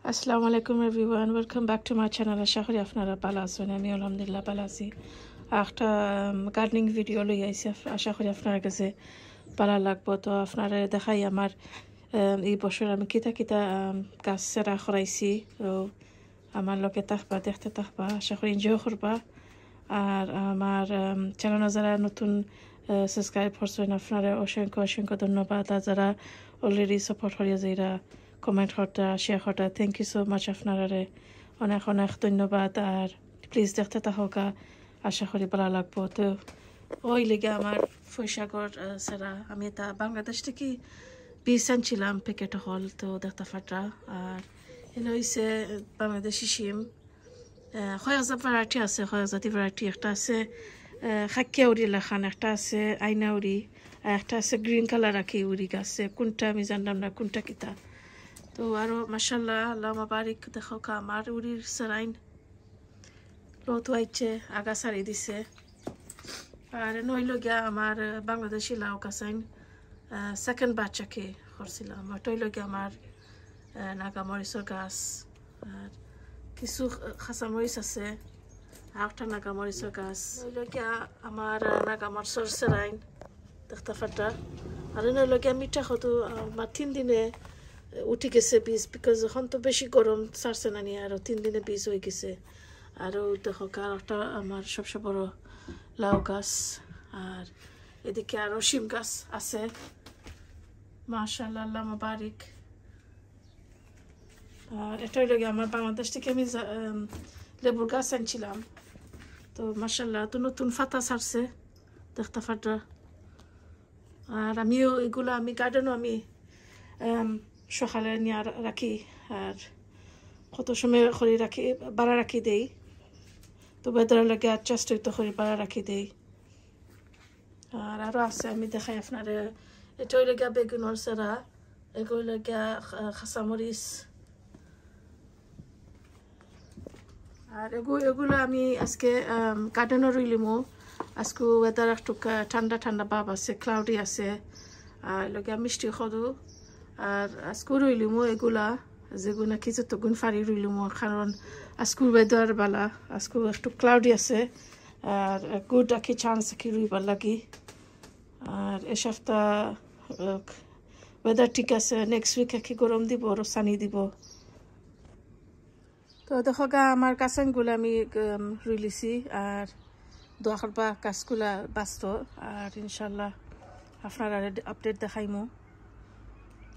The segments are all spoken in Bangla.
আসসালামু আলাইকুম everyone, welcome back to my channel. আশা করি আপনারা ভালো আছেন। আমি আলহামদুলিল্লাহ ভালো আছি। একটা গার্ডেনিং ভিডিও লই আইছি, আশা করি আপনার কাছে ভালো লাগবো। তো আপনারা দেখাই আমার এই বছর আমি কিতা কিতা গাছ সেরা করাইছি। তো আমার লোকে থাকবা, দেখতে থাকবা, আশা করি এনজয় করবা। আর আমার চ্যানেল যারা নতুন সাবস্ক্রাইব করছেন আপনারা অসংখ্য অসংখ্য ধন্যবাদ। আর যারা অলরেডি সাপোর্ট করিয়া যাইরা কমেন্ট করতা, শেয়ার করতা, থ্যাংক ইউ সো মাচ। আপনারা অনেক অনেক ধন্যবাদ। আর প্লিজ দেখতে থাকা, আশা করি ভালো লাগবো। তো ওই লেগে আমার ফৈসাগর সেরা আমি এটা বাংলাদেশ থেকে বীজ আনছিলাম প্যাকেট হল, তো দেখতে ফাটা। আর এনে হয়েছে বাংলাদেশি শিম, কয়েকটা ভ্যারাইটি আছে, কয়েক জাতি ভ্যারাইটি। একটা আছে খাকিয়া উড়ি লেখান, একটা আছে আইনা উড়ি, আর একটা আছে গ্রিন কালার রাখি উড়ি গাছে। কোনটা আমি জানলাম না কোনটা কিতা। তো আরো মাশাল্লাহ আল্লাহ মাবারিক, দেখো আমার উড়ির সেরাইন রোদ হয়েছে, আগা সারি দিছে। আর নইল গিয়া আমার বাংলাদেশি লাউ কাসাইন সেকেন্ড বাচ্চাকে করছিলাম। ওটাই লগে আমার নাগামরিচের গাছ, আর কিছু খাঁচামরিচ আছে, আর একটা নাগামরিচের গাছ। নইল গিয়া আমার নাগামরিচের সেরাইন দেখতে ফাটা। আর নইল গিয়া মিঠা হতো আমার 3 দিনে উঠে গেছে বীজ, বিকজ এখন তো বেশি গরম ছাড়ছে না নিয়ে, আরও 3 দিনে বীজ হয়ে গেছে। আরও দেখো আর একটা আমার সবচেয়ে বড় লাউ গাছ। আর এদিকে আরও শিম গাছ আছে, মাশাআল্লাহ আল্লাহ মুবারক। আর এটাই লাগে আমার বাংলাদেশ থেকে আমি লেবুর গাছ আনছিলাম। তো মাশাআল্লাহ তো নতুন ফাতা ছাড়ছে, দেখতে ফাটা। আর আমিও এগুলো আমি গার্ডেনও আমি সকালে নিয়ে রাখি, আর কত সময় করে রাখি বাড়া রাখি দেই। তো বেদার লাগে অ্যাডজাস্ট হইতে করে বাড়া রাখি দেই। আর আরও আছে, আমি দেখাই আপনারা। এটাই লেগে বেগুনের সেরা, এগুলো লেগে খাঁচামরিচ। আর এগুলো আমি আজকে গার্ডেনও রইলিমো। আজকে ওয়েদার একটু ঠান্ডা ঠান্ডা ভাব আছে, ক্লাউডি আছে, আর লগে মিষ্টি খদু। আর আজকেও রইলিমো এগুলা, যেগুলো কিছু তগুন ফারি রইলিমো, কারণ আজকের ওয়েদার বালা, আজকে একটু ক্লাউডি আছে। আর গুড আঁকি চান্স আঁকি রইবার লাগি। আর এ সপ্তাহ ওয়েদার ঠিক আছে, নেক্সট উইক আঁকি গরম দিব আর সানি দিব। তো দেখো গা আমার কাঁচানগুলো আমি রুইলিছি, আর দোয়া করবা গাছগুলা বাঁচত। আর ইনশাল্লাহ আপনারা আপডেট দেখাইমো।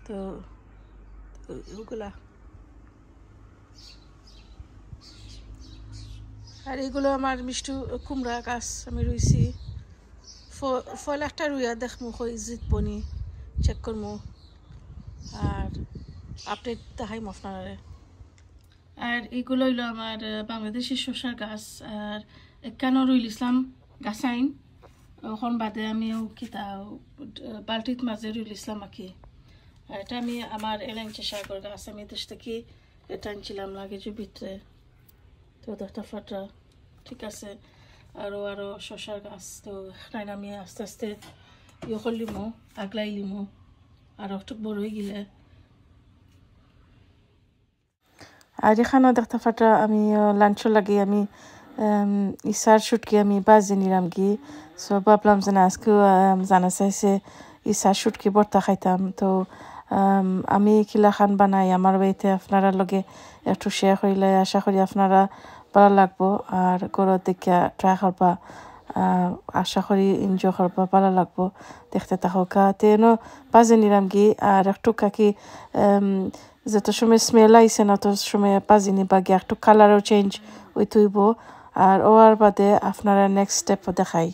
তো ওগুলা আর এগুলো আমার মিষ্টি কুমড়া গাছ আমি রুইছি। ফল একটা রুইয়া দেখমু হই জিতবনি, চেক করমু আর আপডেট দেখাইমো আপনারা। আর এগুলো হইলো আমার বাংলাদেশি শসার গাছ। আর কেন রুইল ইসলাম গাছাইন ওখন বাদে আমিও কিতা বালতিত মাঝে রুইল ইসলাম আঁকি। এটা আমি আমার এলাইনচে সাগর গাছ, আমি দেশ থেকে এটা আনছিলাম লাগে যে ভিতরে। তো দেখতে ফাটা ঠিক আছে। আরও শসার গাছ, তো এখানে আমি আস্তে আস্তে ইয়ে করলিমো, আগলাই লিমো, আর একটু বড় হয়ে গেলে। আর এখানেও দেখতে ফাটা আমি লাঞ্চ লাগে আমি ইসার শুটকি আমি বাজে নিলাম কি। সো ভাবলাম যে না আজকেও জানা চাইছে ইসার শুটকি ভর্তা খাইতাম। তো আমি কিলা খান বানাই আমার বাড়িতে আপনারা লগে একটু শেয়ার করিলে আশা করি আপনারা ভালো লাগবো। আর গরুর দিকে ট্রাই করবা, আশা করি এনজয় করবা, ভালো লাগবো। দেখতে থাকা তেনো বাজে নিলাম কি। আর একটু কাকি যত সময় স্মেল আইসে না তত সময় পাজি নিবা গিয়ে একটু কালারও চেঞ্জ ওই তুইব। আর ওর বাদে আপনারা নেক্সট স্টেপও দেখাই।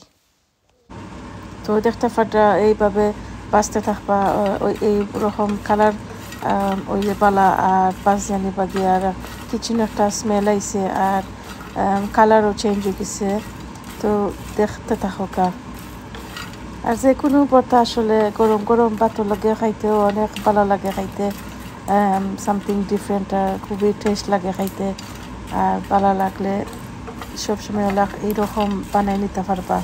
তো দেখতে ফাটা এইভাবে বাঁচতে থাকবা, ওই এইরকম কালার ওই বালা আর বাজিয়া নিবা গিয়ে। আর কিচেন একটা স্মেল আইসে আর কালারও চেঞ্জ হয়ে গেছে। তো দেখতে থাকা। আর যে কোনো ভর্তা আসলে গরম গরম ভাতের লগে খাইতেও অনেক ভালো লাগে খাইতে, সামথিং ডিফারেন্ট, আর খুবই টেস্ট লাগে খাইতে। আর ভালো লাগলে সবসময় এইরকম বানাই নিতে পারবা।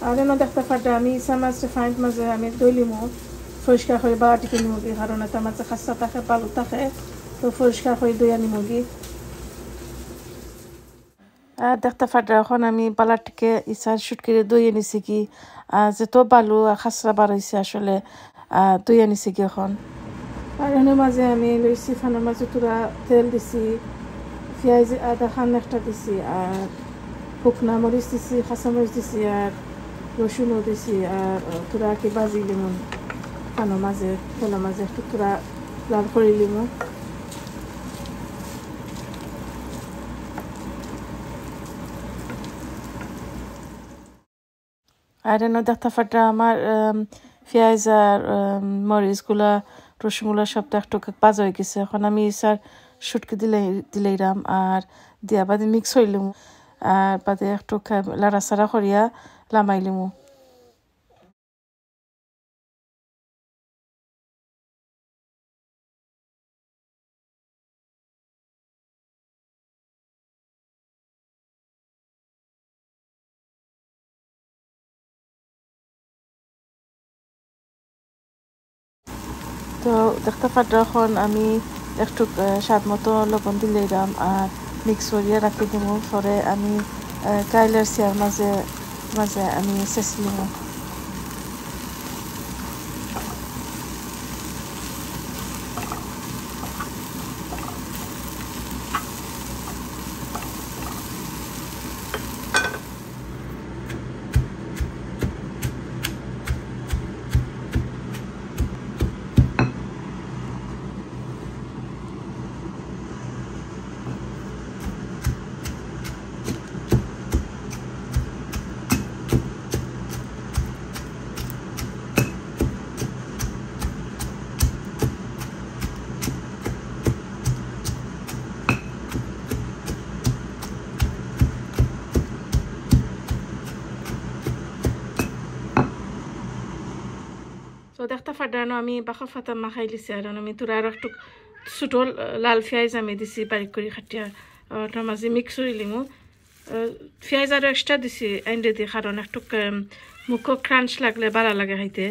আর দেখতে পারটা আমি ইসা মাছ রিফাইন্ড মাঝে আমি দইলিমো পরিষ্কার করে বাটিকে নিমুগি কারণ এটা মাঝে খাস্তা থাকে বালু থাকে তো পরিষ্কার করে দইয়া নিমুগি আর দেখতে ফাটা এখন আমি বালাটিকে ইসার শুটকিরে দইয়ে নিছি কি যেত বালু খাসরা বার হয়েছে আসলে দইয়া নিছি কি এখন আর এর মাঝে আমি লইছি ফানের মাঝে তোরা তেল দিছি পেঁয়াজ আদা খান একটা দিছি আর শুকনা মরিচ দিছি কাঁচামরিচ দিছি আর রসুনও দিছি আর তোরা কি বাজি লিমন ফানের মাঝে তেলের মাঝে একটু তোরা লাল করে লিমু আর এনে দেখতে ফাটা আমার পেঁয়াজ আর মরিচগুলা রসুনগুলা সব তো একটু বাজা হয়ে গেছে এখন আমি স্যার শুটকি দিলাম আর দিয়া বাদে মিক্স হইলিম আর বাদে একটু লাড়াচাড়া করিয়া লামাইলিমু তো দেখতে পাচ্ছ এখন আমি একটু স্বাদ মতো লবণ দিলাম আর মিক্স করিয়া রাখি দিব পরে আমি কাইলের চেয়ার মাঝে মাঝে আমি চেঁচিলিম তো দেখতে ফাটানো আমি বাঁকা ফাতা মাখাই লিছি আর আমি তোরা আর একটু ছোটো লাল পেঁয়াজ আমি দিছি বারিক করে খাটিয়া ওটার মাঝে মিক্স করে লিমু পেঁয়াজ আরও এক্সট্রা দিছি এন্ডে দিয়ে কারণ একটু মুখ ক্রাঞ্চ লাগলে ভালো লাগে খাইতে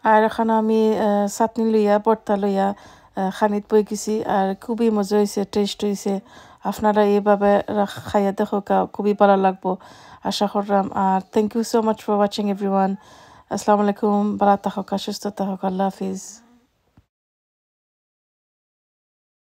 আর এখন আমি চাটনি লইয়া ভর্তা লইয়া খানিত বই গেছি আর খুবই মজা হয়েছে টেস্ট হয়েছে আপনারা এইভাবে খাইয়া দেখো খুবই ভালো লাগবো আশা করলাম আর thank you so much for watching everyone আসসালামু আলাইকুম ভালো থাকুক সুস্থ থাকুক আল্লাহ হাফিজ